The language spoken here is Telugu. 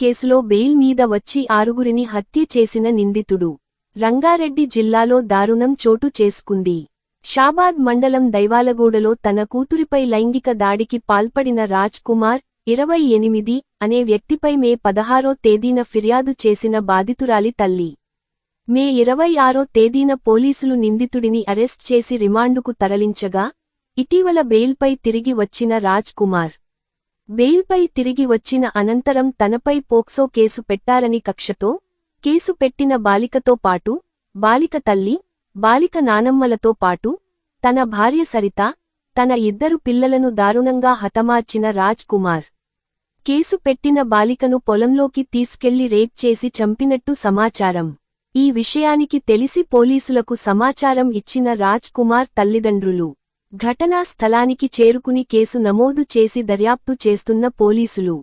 కేసులో బెయిల్ మీద వచ్చి 6గురిని హత్య చేసిన నిందితుడు. రంగారెడ్డి జిల్లాలో దారుణం చోటు చేసుకుంది. షాబాద్ మండలం దైవాలగూడలో తన కూతురిపై లైంగిక దాడికి పాల్పడిన రాజ్ కుమార్, 28 అనే వ్యక్తిపై మే 16వ తేదీన ఫిర్యాదు చేసిన బాధితురాలి తల్లి. మే 26వ తేదీన పోలీసులు నిందితుడిని అరెస్ట్ చేసి రిమాండుకు తరలించగా, ఇటీవల బెయిల్పై తిరిగి వచ్చిన రాజ్ కుమార్. బెయిల్పై తిరిగి వచ్చిన అనంతరం తనపై పోక్సో కేసు పెట్టారని కక్షతో, కేసు పెట్టిన బాలికతో పాటు, బాలిక తల్లి, బాలిక నానమ్మలతో పాటు, తన భార్య సరిత, తన 2 పిల్లలను దారుణంగా హతమార్చిన రాజ్ కుమార్. కేసు పెట్టిన బాలికను పొలంలోకి తీసుకెళ్లి రేప్ చేసి చంపినట్టు సమాచారం. ఈ విషయానికి తెలిసి పోలీసులకు సమాచారం ఇచ్చిన రాజ్ కుమార్ తల్లిదండ్రులు ఘటనా స్థలానికి చేరుకుని కేసు నమోదు చేసి దర్యాప్తు చేస్తున్న పోలీసులు